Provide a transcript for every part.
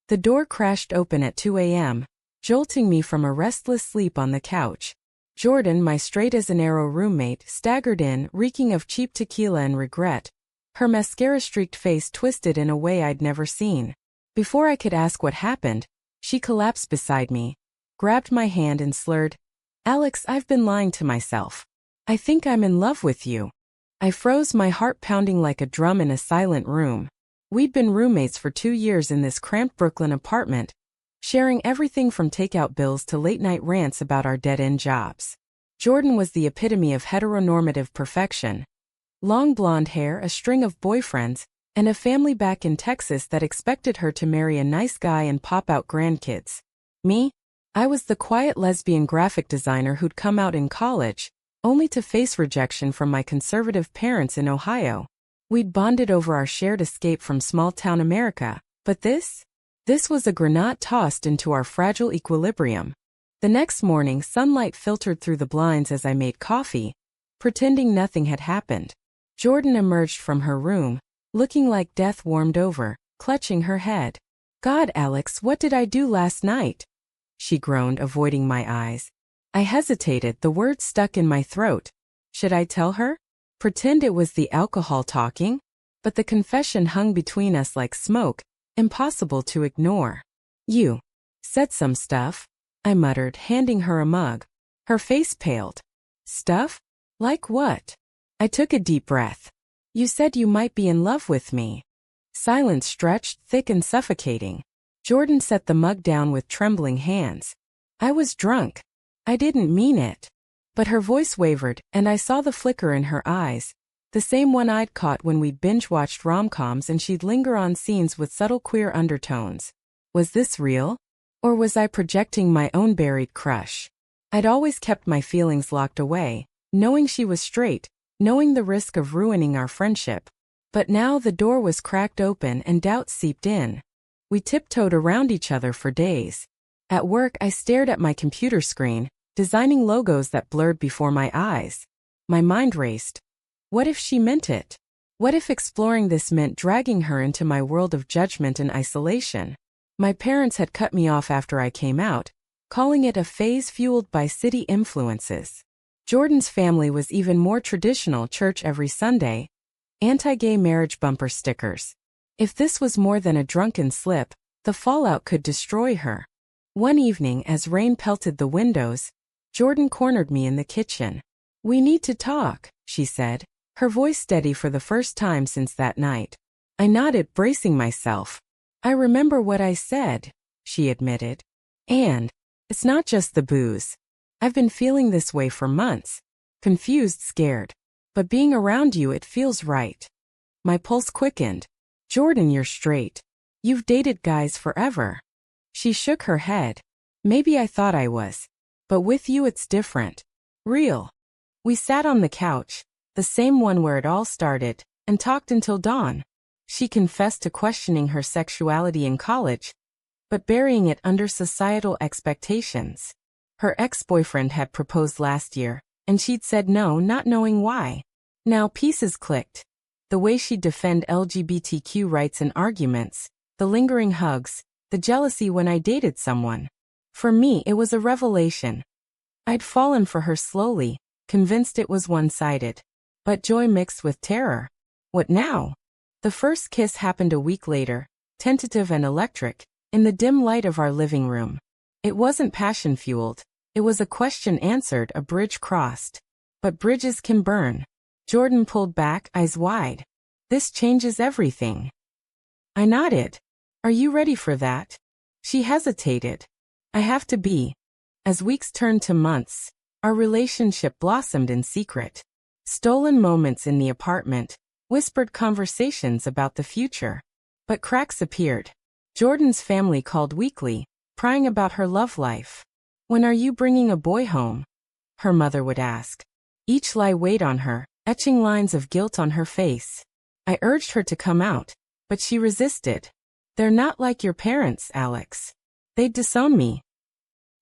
The door crashed open at 2 a.m., jolting me from a restless sleep on the couch. Jordan, my straight-as-an-arrow roommate, staggered in, reeking of cheap tequila and regret, her mascara-streaked face twisted in a way I'd never seen. Before I could ask what happened, she collapsed beside me, grabbed my hand and slurred, "Alex, I've been lying to myself. I think I'm in love with you." I froze, my heart pounding like a drum in a silent room. We'd been roommates for 2 years in this cramped Brooklyn apartment, sharing everything from takeout bills to late-night rants about our dead-end jobs. Jordan was the epitome of heteronormative perfection. Long blonde hair, a string of boyfriends, and a family back in Texas that expected her to marry a nice guy and pop out grandkids. Me? I was the quiet lesbian graphic designer who'd come out in college, only to face rejection from my conservative parents in Ohio. We'd bonded over our shared escape from small-town America, but this was a grenade tossed into our fragile equilibrium. The next morning, sunlight filtered through the blinds as I made coffee, pretending nothing had happened. Jordan emerged from her room, looking like death warmed over, clutching her head. "God, Alex, what did I do last night?" she groaned, avoiding my eyes. I hesitated, the words stuck in my throat. Should I tell her? Pretend it was the alcohol talking? But the confession hung between us like smoke, impossible to ignore. "You said some stuff," I muttered, handing her a mug. Her face paled. "Stuff? Like what?" I took a deep breath. "You said you might be in love with me." Silence stretched, thick and suffocating. Jordan set the mug down with trembling hands. "I was drunk. I didn't mean it." But her voice wavered, and I saw the flicker in her eyes, the same one I'd caught when we'd binge-watched rom-coms and she'd linger on scenes with subtle queer undertones. Was this real? Or was I projecting my own buried crush? I'd always kept my feelings locked away, knowing she was straight, knowing the risk of ruining our friendship. But now the door was cracked open and doubt seeped in. We tiptoed around each other for days. At work, I stared at my computer screen, designing logos that blurred before my eyes. My mind raced. What if she meant it? What if exploring this meant dragging her into my world of judgment and isolation? My parents had cut me off after I came out, calling it a phase fueled by city influences. Jordan's family was even more traditional, church every Sunday, anti-gay marriage bumper stickers. If this was more than a drunken slip, the fallout could destroy her. One evening, as rain pelted the windows, Jordan cornered me in the kitchen. "We need to talk," she said, her voice steady for the first time since that night. I nodded, bracing myself. "I remember what I said," she admitted. "And it's not just the booze. I've been feeling this way for months. Confused, scared. But being around you, it feels right." My pulse quickened. "Jordan, you're straight. You've dated guys forever." She shook her head. "Maybe I thought I was. But with you it's different. Real." We sat on the couch, the same one where it all started, and talked until dawn. She confessed to questioning her sexuality in college, but burying it under societal expectations. Her ex-boyfriend had proposed last year, and she'd said no, not knowing why. Now pieces clicked. The way she'd defend LGBTQ rights in arguments, the lingering hugs, the jealousy when I dated someone. For me, it was a revelation. I'd fallen for her slowly, convinced it was one-sided. But joy mixed with terror. What now? The first kiss happened a week later, tentative and electric, in the dim light of our living room. It wasn't passion-fueled. It was a question answered, a bridge crossed. But bridges can burn. Jordan pulled back, eyes wide. "This changes everything." I nodded. "Are you ready for that?" She hesitated. "I have to be." As weeks turned to months, our relationship blossomed in secret. Stolen moments in the apartment, whispered conversations about the future. But cracks appeared. Jordan's family called weekly, prying about her love life. "When are you bringing a boy home?" her mother would ask. Each lie weighed on her, etching lines of guilt on her face. I urged her to come out, but she resisted. "They're not like your parents, Alex. They'd disown me."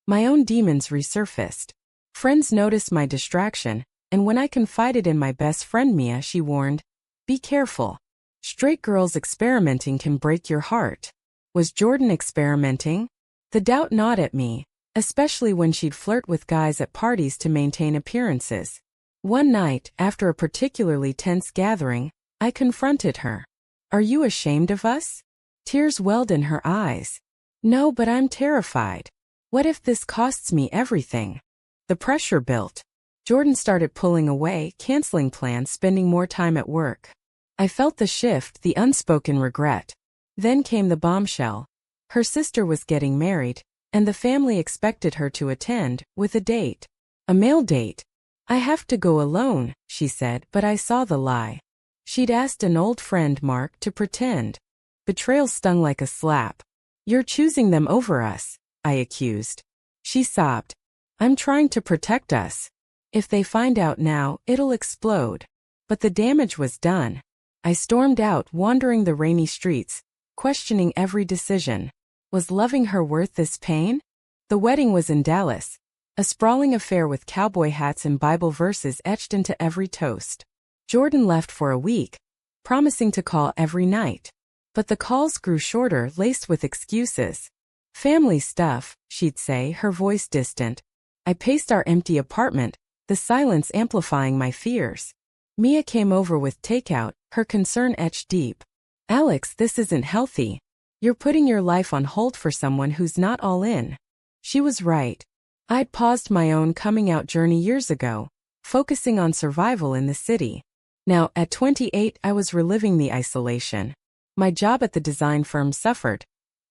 My own demons resurfaced. Friends noticed my distraction, and when I confided in my best friend Mia, she warned, "Be careful. Straight girls experimenting can break your heart." Was Jordan experimenting? The doubt gnawed at me, especially when she'd flirt with guys at parties to maintain appearances. One night, after a particularly tense gathering, I confronted her. "Are you ashamed of us?" Tears welled in her eyes. "No, but I'm terrified. What if this costs me everything?" The pressure built. Jordan started pulling away, canceling plans, spending more time at work. I felt the shift, the unspoken regret. Then came the bombshell. Her sister was getting married, and the family expected her to attend, with a date. A male date. "I have to go alone," she said, but I saw the lie. She'd asked an old friend, Mark, to pretend. Betrayal stung like a slap. "You're choosing them over us," I accused. She sobbed. "I'm trying to protect us. If they find out now, it'll explode." But the damage was done. I stormed out, wandering the rainy streets, questioning every decision. Was loving her worth this pain? The wedding was in Dallas, a sprawling affair with cowboy hats and Bible verses etched into every toast. Jordan left for a week, promising to call every night. But the calls grew shorter, laced with excuses. "Family stuff," she'd say, her voice distant. I paced our empty apartment, the silence amplifying my fears. Mia came over with takeout, her concern etched deep. "Alex, this isn't healthy. You're putting your life on hold for someone who's not all in." She was right. I'd paused my own coming out journey years ago, focusing on survival in the city. Now, at 28, I was reliving the isolation. My job at the design firm suffered.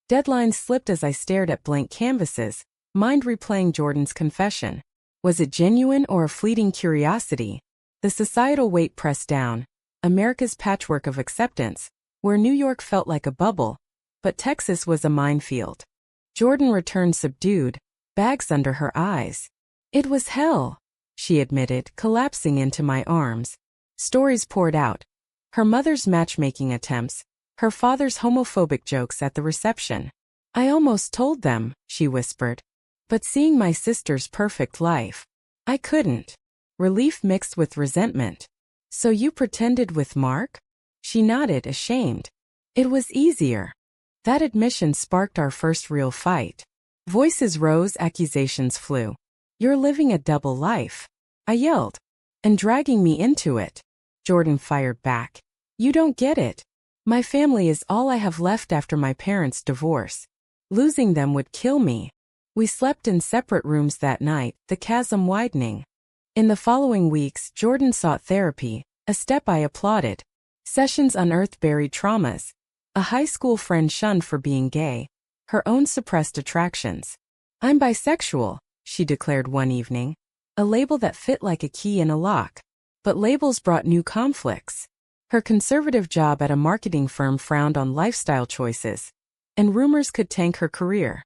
Deadlines slipped as I stared at blank canvases, mind replaying Jordan's confession. Was it genuine or a fleeting curiosity? The societal weight pressed down, America's patchwork of acceptance, where New York felt like a bubble, but Texas was a minefield. Jordan returned subdued, bags under her eyes. "It was hell," she admitted, collapsing into my arms. Stories poured out. Her mother's matchmaking attempts, her father's homophobic jokes at the reception. "I almost told them," she whispered. "But seeing my sister's perfect life, I couldn't." Relief mixed with resentment. "So you pretended with Mark?" She nodded, ashamed. "It was easier." That admission sparked our first real fight. Voices rose, accusations flew. "You're living a double life," I yelled. "And dragging me into it." Jordan fired back. "You don't get it. My family is all I have left after my parents' divorce. Losing them would kill me." We slept in separate rooms that night, the chasm widening. In the following weeks, Jordan sought therapy, a step I applauded. Sessions unearthed buried traumas. A high school friend shunned for being gay, her own suppressed attractions. "I'm bisexual," she declared one evening, a label that fit like a key in a lock. But labels brought new conflicts. Her conservative job at a marketing firm frowned on lifestyle choices, and rumors could tank her career.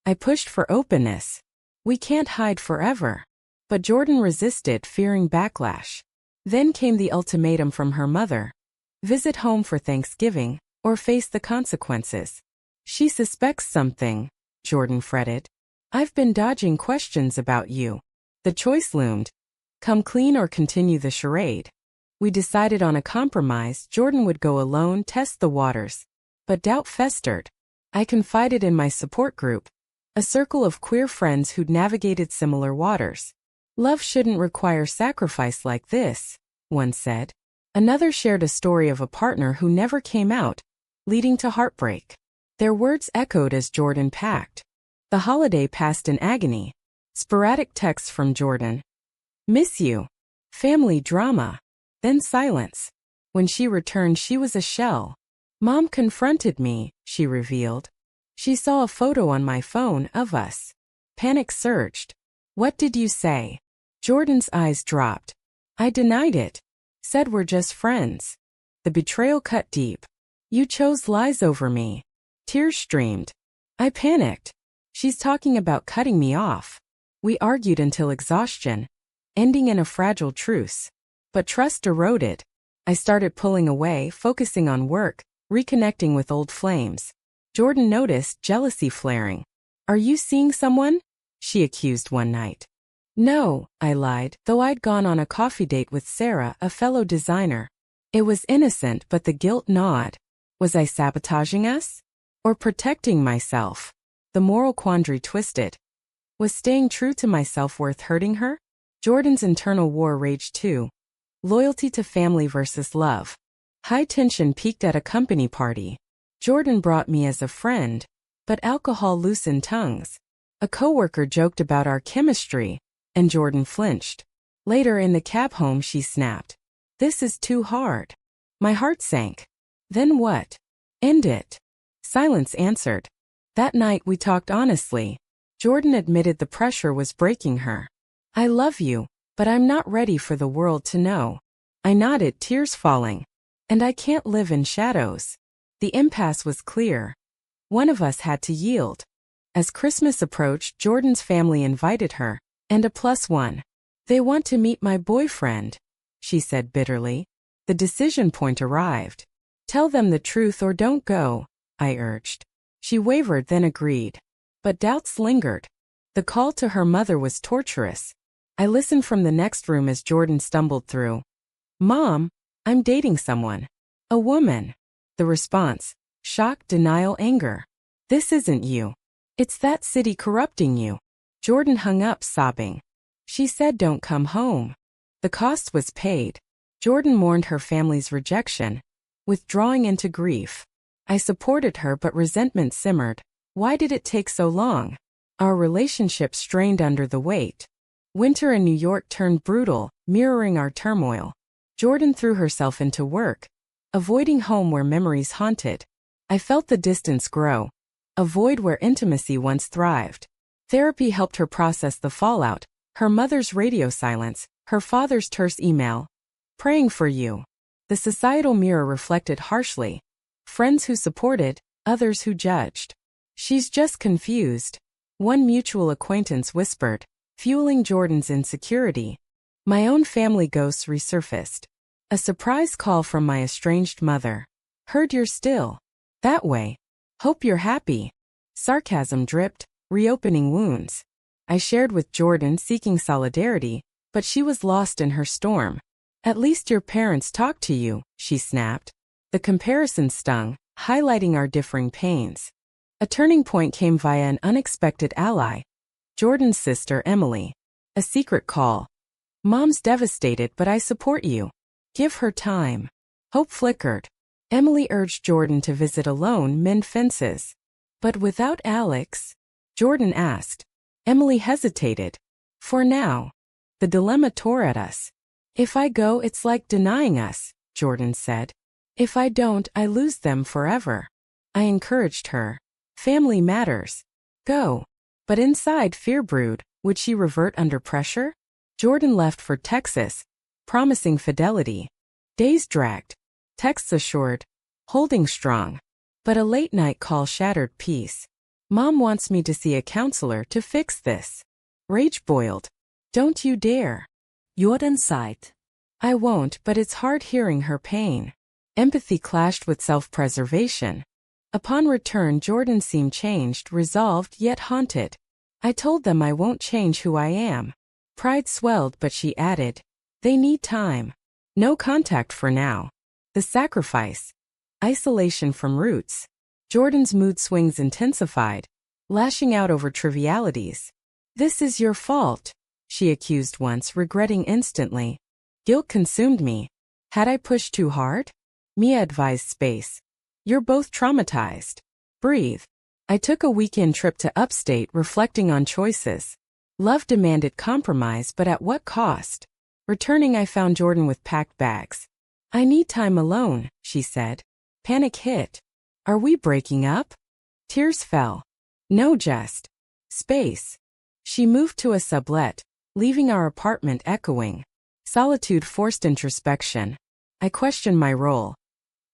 I pushed for openness. "We can't hide forever." But Jordan resisted, fearing backlash. Then came the ultimatum from her mother. Visit home for Thanksgiving, or face the consequences. "She suspects something," Jordan fretted. "I've been dodging questions about you." The choice loomed. Come clean or continue the charade. We decided on a compromise. Jordan would go alone, test the waters. But doubt festered. I confided in my support group, a circle of queer friends who'd navigated similar waters. "Love shouldn't require sacrifice like this," one said. Another shared a story of a partner who never came out, leading to heartbreak. Their words echoed as Jordan packed. The holiday passed in agony. Sporadic texts from Jordan. "Miss you." Family drama. Then silence. When she returned, she was a shell. "Mom confronted me," she revealed. "She saw a photo on my phone of us." Panic surged. "What did you say?" Jordan's eyes dropped. I denied it. Said we're just friends. The betrayal cut deep. "You chose lies over me." Tears streamed. I panicked. "She's talking about cutting me off." We argued until exhaustion, ending in a fragile truce. But trust eroded. I started pulling away, focusing on work, reconnecting with old flames. Jordan noticed, jealousy flaring. "Are you seeing someone?" she accused one night. "No," I lied, though I'd gone on a coffee date with Sarah, a fellow designer. It was innocent, but the guilt gnawed. Was I sabotaging us? Or protecting myself? The moral quandary twisted. Was staying true to myself worth hurting her? Jordan's internal war raged too. Loyalty to family versus love. High tension peaked at a company party. Jordan brought me as a friend, but alcohol loosened tongues. A coworker joked about our chemistry, and Jordan flinched. Later in the cab home she snapped. This is too hard. My heart sank. Then what? End it. Silence answered. That night we talked honestly. Jordan admitted the pressure was breaking her. I love you, but I'm not ready for the world to know. I nodded, tears falling. And I can't live in shadows. The impasse was clear. One of us had to yield. As Christmas approached, Jordan's family invited her, and a +1. They want to meet my boyfriend, she said bitterly. The decision point arrived. Tell them the truth or don't go, I urged. She wavered, then agreed. But doubts lingered. The call to her mother was torturous. I listened from the next room as Jordan stumbled through. Mom, I'm dating someone. A woman. The response: shock, denial, anger. This isn't you. It's that city corrupting you. Jordan hung up, sobbing. She said don't come home. The cost was paid. Jordan mourned her family's rejection, withdrawing into grief. I supported her, but resentment simmered. Why did it take so long? Our relationship strained under the weight. Winter in New York turned brutal, mirroring our turmoil. Jordan threw herself into work, avoiding home where memories haunted. I felt the distance grow, a void where intimacy once thrived. Therapy helped her process the fallout, her mother's radio silence, her father's terse email. Praying for you. The societal mirror reflected harshly. Friends who supported, others who judged. She's just confused. One mutual acquaintance whispered, fueling Jordan's insecurity. My own family ghosts resurfaced. A surprise call from my estranged mother. Heard you're still that way. Hope you're happy. Sarcasm dripped, reopening wounds. I shared with Jordan, seeking solidarity, but she was lost in her storm. At least your parents talked to you, she snapped. The comparison stung, highlighting our differing pains. A turning point came via an unexpected ally. Jordan's sister, Emily. A secret call. Mom's devastated, but I support you. Give her time. Hope flickered. Emily urged Jordan to visit alone, mend fences. But without Alex? Jordan asked. Emily hesitated. For now. The dilemma tore at us. If I go, it's like denying us, Jordan said. If I don't, I lose them forever. I encouraged her. Family matters. Go. But inside, fear brewed. Would she revert under pressure? Jordan left for Texas, promising fidelity. Days dragged. Texts assured, holding strong. But a late-night call shattered peace. Mom wants me to see a counselor to fix this. Rage boiled. Don't you dare. Jordan sighed. I won't, but it's hard hearing her pain. Empathy clashed with self-preservation. Upon return, Jordan seemed changed, resolved, yet haunted. I told them I won't change who I am. Pride swelled, but she added, they need time. No contact for now. The sacrifice. Isolation from roots. Jordan's mood swings intensified, lashing out over trivialities. This is your fault, she accused once, regretting instantly. Guilt consumed me. Had I pushed too hard? Mia advised space. You're both traumatized. Breathe. I took a weekend trip to upstate, reflecting on choices. Love demanded compromise, but at what cost? Returning, I found Jordan with packed bags. I need time alone, she said. Panic hit. Are we breaking up? Tears fell. No, just space. She moved to a sublet, leaving our apartment echoing. Solitude forced introspection. I questioned my role.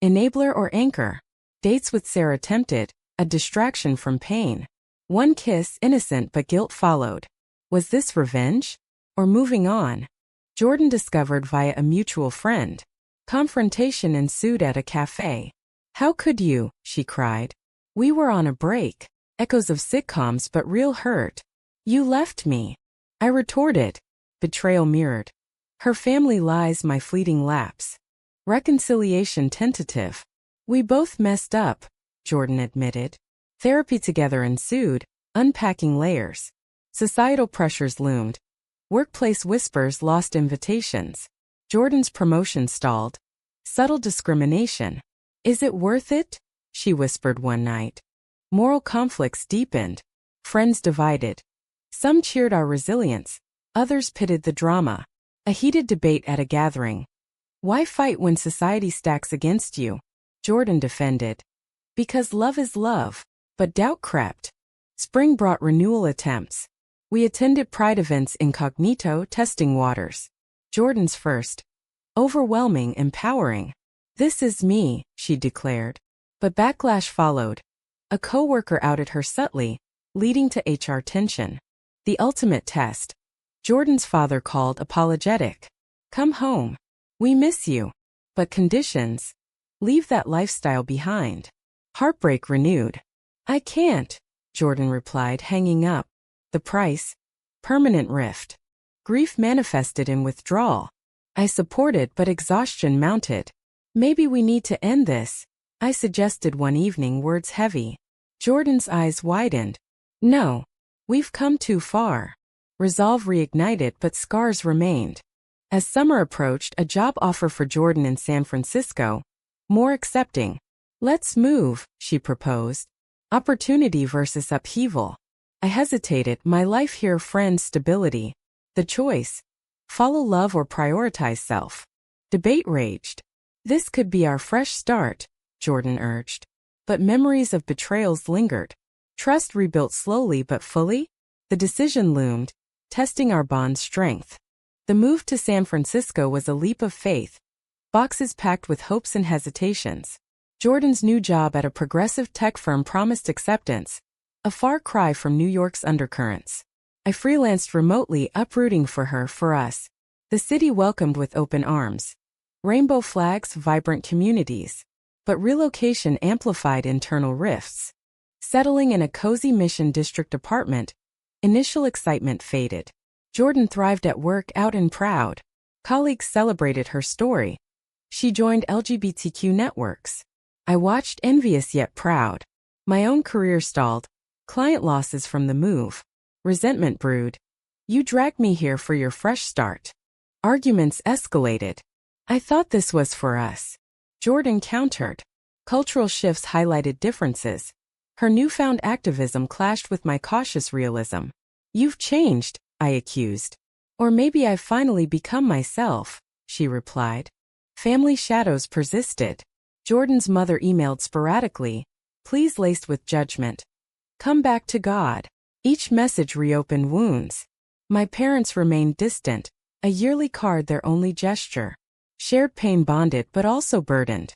Enabler or anchor? Dates with Sarah tempted, a distraction from pain. One kiss, innocent but guilt followed. Was this revenge? Or moving on? Jordan discovered via a mutual friend. Confrontation ensued at a cafe. How could you? She cried. We were on a break. Echoes of sitcoms but real hurt. You left me. I retorted. Betrayal mirrored. Her family lies, my fleeting lapse. Reconciliation tentative. We both messed up. Jordan admitted. Therapy together ensued, unpacking layers. Societal pressures loomed. Workplace whispers lost invitations. Jordan's promotion stalled. Subtle discrimination. Is it worth it? She whispered one night. Moral conflicts deepened. Friends divided. Some cheered our resilience. Others pitted the drama. A heated debate at a gathering. Why fight when society stacks against you? Jordan defended. Because love is love. But doubt crept. Spring brought renewal attempts. We attended pride events incognito, testing waters. Jordan's first. Overwhelming, empowering. This is me, she declared. But backlash followed. A coworker outed her subtly, leading to HR tension. The ultimate test. Jordan's father called apologetic. Come home. We miss you. But conditions. Leave that lifestyle behind. Heartbreak renewed. I can't, Jordan replied, hanging up. The price? Permanent rift. Grief manifested in withdrawal. I supported, but exhaustion mounted. Maybe we need to end this, I suggested one evening, words heavy. Jordan's eyes widened. No. We've come too far. Resolve reignited, but scars remained. As summer approached, a job offer for Jordan in San Francisco. More accepting. Let's move, she proposed. Opportunity versus upheaval. I hesitated, my life here, friends, stability. The choice. Follow love or prioritize self. Debate raged. This could be our fresh start, Jordan urged. But memories of betrayals lingered. Trust rebuilt slowly but fully? The decision loomed, testing our bond's strength. The move to San Francisco was a leap of faith. Boxes packed with hopes and hesitations. Jordan's new job at a progressive tech firm promised acceptance. A far cry from New York's undercurrents. I freelanced remotely, uprooting for her, for us. The city welcomed with open arms. Rainbow flags, vibrant communities. But relocation amplified internal rifts. Settling in a cozy Mission District apartment, initial excitement faded. Jordan thrived at work, out and proud. Colleagues celebrated her story. She joined LGBTQ networks. I watched, envious yet proud. My own career stalled. Client losses from the move. Resentment brewed. You dragged me here for your fresh start. Arguments escalated. I thought this was for us. Jordan countered. Cultural shifts highlighted differences. Her newfound activism clashed with my cautious realism. You've changed, I accused. Or maybe I've finally become myself, she replied. Family shadows persisted. Jordan's mother emailed sporadically, pleas laced with judgment. Come back to God. Each message reopened wounds. My parents remained distant, a yearly card their only gesture. Shared pain bonded but also burdened.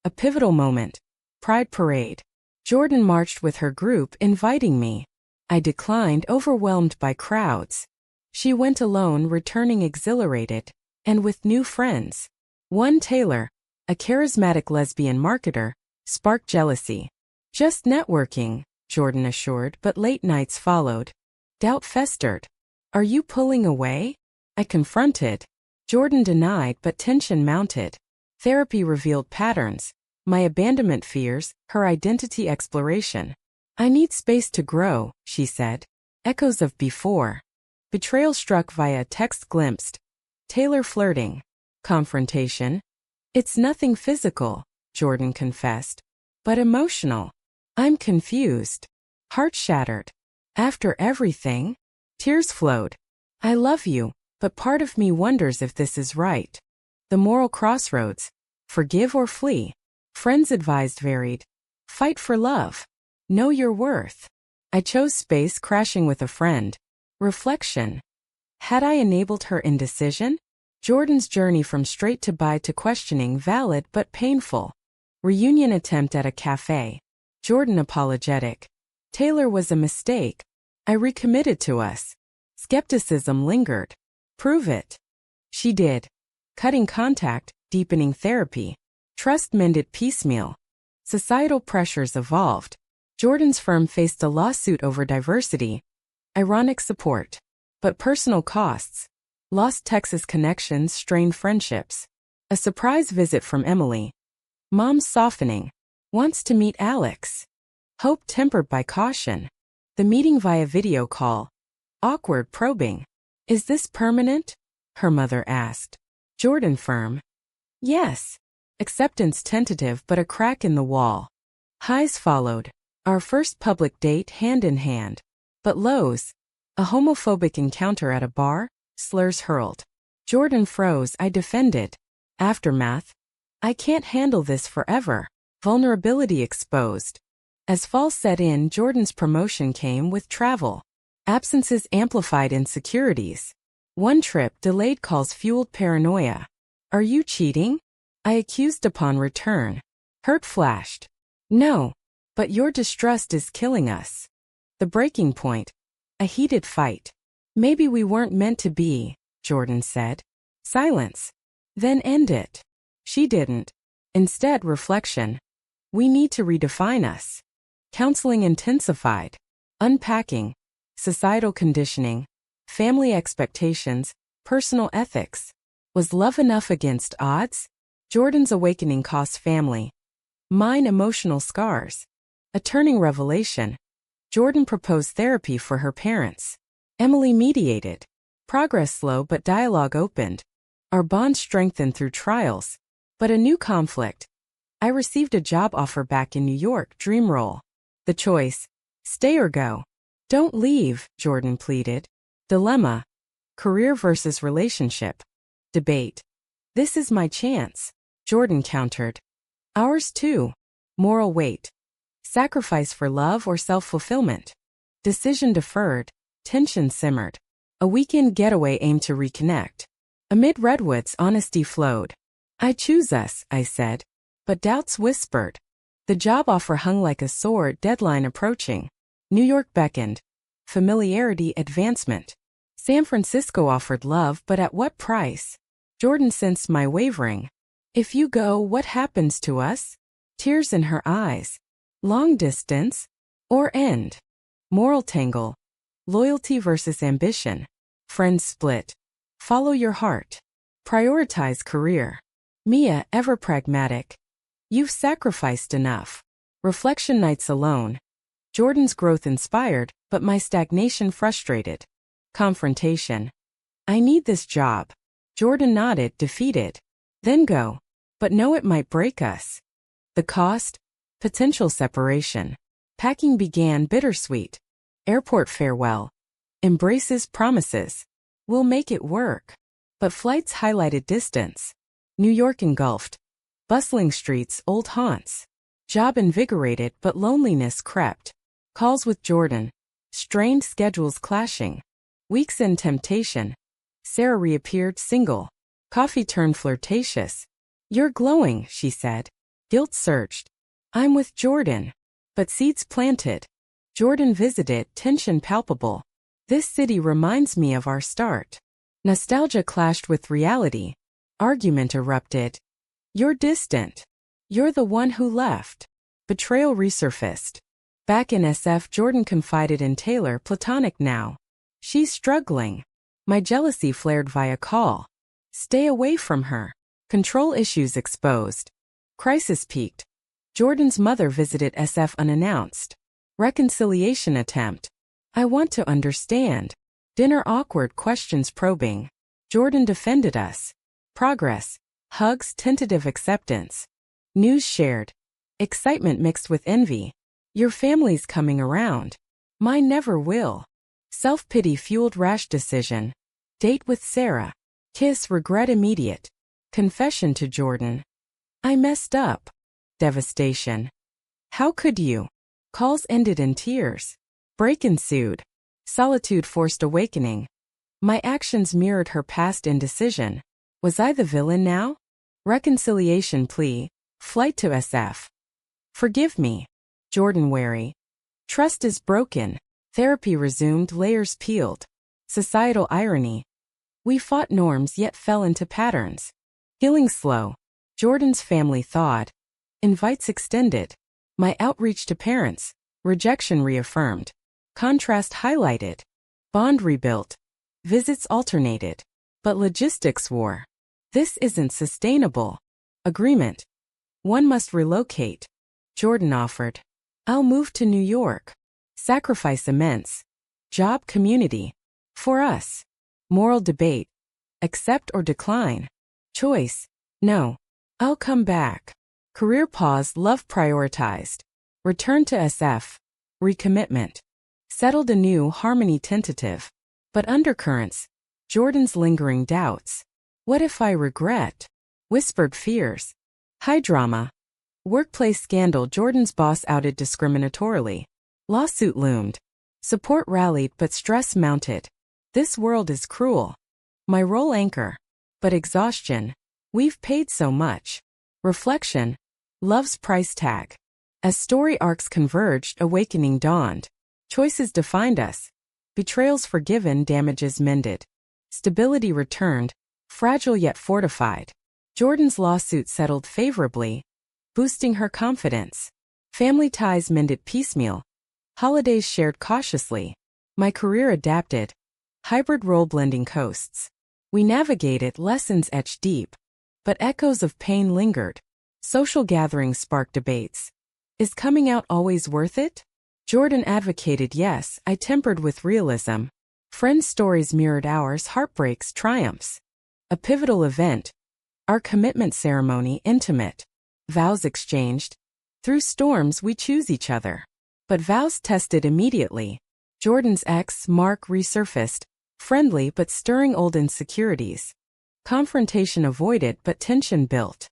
A pivotal moment. Pride Parade. Jordan marched with her group, inviting me. I declined, overwhelmed by crowds. She went alone, returning exhilarated, and with new friends. One Taylor, a charismatic lesbian marketer, sparked jealousy. Just networking, Jordan assured, but late nights followed. Doubt festered. Are you pulling away? I confronted. Jordan denied, but tension mounted. Therapy revealed patterns. My abandonment fears, her identity exploration. I need space to grow, she said. Echoes of before. Betrayal struck via text glimpsed. Taylor flirting. Confrontation. It's nothing physical, Jordan confessed. But emotional. I'm confused. Heart shattered. After everything? Tears flowed. I love you, but part of me wonders if this is right. The moral crossroads. Forgive or flee. Friends advised varied. Fight for love. Know your worth. I chose space, crashing with a friend. Reflection. Had I enabled her indecision? Jordan's journey from straight to bi to questioning, valid but painful. Reunion attempt at a cafe. Jordan apologetic. Taylor was a mistake. I recommitted to us. Skepticism lingered. Prove it. She did. Cutting contact, deepening therapy. Trust mended piecemeal. Societal pressures evolved. Jordan's firm faced a lawsuit over diversity. Ironic support. But personal costs. Lost Texas connections, strained friendships. A surprise visit from Emily. Mom's softening. Wants to meet Alex. Hope tempered by caution. The meeting via video call. Awkward probing. Is this permanent? Her mother asked. Jordan firm. Yes. Acceptance tentative but a crack in the wall. Highs followed. Our first public date hand in hand. But lows. A homophobic encounter at a bar, slurs hurled. Jordan froze. I defended. Aftermath. I can't handle this forever. Vulnerability exposed. As fall set in, Jordan's promotion came with travel. Absences amplified insecurities. One trip, delayed calls fueled paranoia. Are you cheating? I accused upon return. Hurt flashed. No. But your distrust is killing us. The breaking point. A heated fight. Maybe we weren't meant to be, Jordan said. Silence. Then end it. She didn't. Instead, reflection. We need to redefine us. Counseling intensified. Unpacking. Societal conditioning. Family expectations. Personal ethics. Was love enough against odds? Jordan's awakening costs family. Mine emotional scars. A turning revelation. Jordan proposed therapy for her parents. Emily mediated. Progress slow but dialogue opened. Our bond strengthened through trials. But a new conflict. I received a job offer back in New York, dream role. The choice. Stay or go. Don't leave, Jordan pleaded. Dilemma. Career versus relationship. Debate. This is my chance, Jordan countered. Ours too. Moral weight. Sacrifice for love or self-fulfillment. Decision deferred. Tension simmered. A weekend getaway aimed to reconnect. Amid redwoods, honesty flowed. I choose us, I said. But doubts whispered. The job offer hung like a sword, deadline approaching. New York beckoned. Familiarity, advancement. San Francisco offered love, but at what price? Jordan sensed my wavering. If you go, what happens to us? Tears in her eyes. Long distance? Or end? Moral tangle. Loyalty versus ambition. Friends split. Follow your heart. Prioritize career. Mia, ever pragmatic. You've sacrificed enough. Reflection nights alone. Jordan's growth inspired, but my stagnation frustrated. Confrontation. I need this job. Jordan nodded, defeated. Then go. But know it might break us. The cost? Potential separation. Packing began, bittersweet. Airport farewell. Embraces, promises. We'll make it work. But flights highlighted distance. New York engulfed. Bustling streets, old haunts. Job invigorated, but loneliness crept. Calls with Jordan. Strained schedules clashing. Weeks in temptation. Sarah reappeared single. Coffee turned flirtatious. You're glowing, she said. Guilt surged. I'm with Jordan. But seeds planted. Jordan visited, tension palpable. This city reminds me of our start. Nostalgia clashed with reality. Argument erupted. You're distant. You're the one who left. Betrayal resurfaced. Back in SF, Jordan confided in Taylor, platonic now. She's struggling. My jealousy flared via call. Stay away from her. Control issues exposed. Crisis peaked. Jordan's mother visited SF unannounced. Reconciliation attempt. I want to understand. Dinner awkward, questions probing. Jordan defended us. Progress. Hugs, tentative acceptance. News shared. Excitement mixed with envy. Your family's coming around. Mine never will. Self-pity fueled rash decision. Date with Sarah. Kiss, regret immediate. Confession to Jordan. I messed up. Devastation. How could you? Calls ended in tears. Break ensued. Solitude forced awakening. My actions mirrored her past indecision. Was I the villain now? Reconciliation plea. Flight to SF. Forgive me. Jordan wary. Trust is broken. Therapy resumed, layers peeled. Societal irony. We fought norms yet fell into patterns. Healing slow. Jordan's family thawed. Invites extended. My outreach to parents. Rejection reaffirmed. Contrast highlighted. Bond rebuilt. Visits alternated. But logistics war. This isn't sustainable. Agreement. One must relocate. Jordan offered. I'll move to New York. Sacrifice immense. Job community. For us. Moral debate. Accept or decline. Choice. No. I'll come back. Career pause, love prioritized. Return to SF. Recommitment. Settled anew, harmony tentative. But undercurrents. Jordan's lingering doubts. What if I regret? Whispered fears. High drama. Workplace scandal, Jordan's boss outed discriminatorily. Lawsuit loomed. Support rallied but stress mounted. This world is cruel. My role anchor. But exhaustion. We've paid so much. Reflection. Love's price tag. As story arcs converged, awakening dawned. Choices defined us. Betrayals forgiven, damages mended. Stability returned, fragile yet fortified. Jordan's lawsuit settled favorably, boosting her confidence. Family ties mended piecemeal. Holidays shared cautiously. My career adapted. Hybrid role blending coasts. We navigated, lessons etched deep. But echoes of pain lingered. Social gatherings sparked debates. Is coming out always worth it? Jordan advocated yes, I tempered with realism. Friends' stories mirrored ours, heartbreaks, triumphs. A pivotal event. Our commitment ceremony, intimate. Vows exchanged. Through storms we choose each other. But vows tested immediately. Jordan's ex, Mark, resurfaced. Friendly but stirring old insecurities. Confrontation avoided but tension built.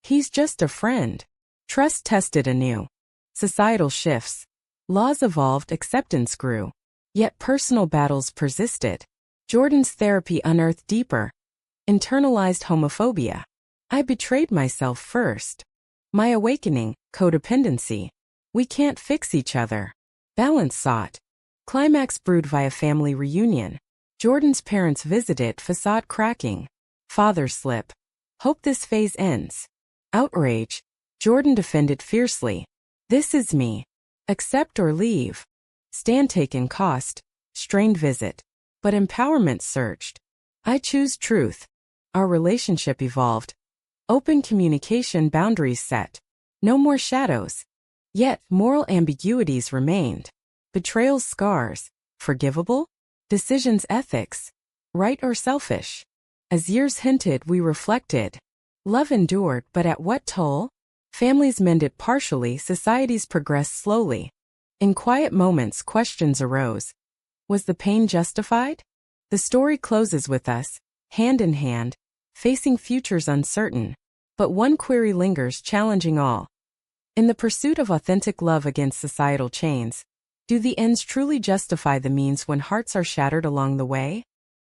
He's just a friend. Trust tested anew. Societal shifts. Laws evolved, acceptance grew. Yet personal battles persisted. Jordan's therapy unearthed deeper. Internalized homophobia. I betrayed myself first. My awakening, codependency. We can't fix each other. Balance sought. Climax brewed via family reunion. Jordan's parents visited, facade cracking. Father slip. Hope this phase ends. Outrage. Jordan defended fiercely. This is me. Accept or leave. Stand taken cost. Strained visit. But empowerment surged. I choose truth. Our relationship evolved. Open communication, boundaries set. No more shadows. Yet, moral ambiguities remained. Betrayal's scars. Forgivable? Decisions ethics. Right or selfish? As years hinted, we reflected. Love endured, but at what toll? Families mended partially, societies progressed slowly. In quiet moments, questions arose. Was the pain justified? The story closes with us, hand in hand, facing futures uncertain. But one query lingers, challenging all. In the pursuit of authentic love against societal chains, do the ends truly justify the means when hearts are shattered along the way?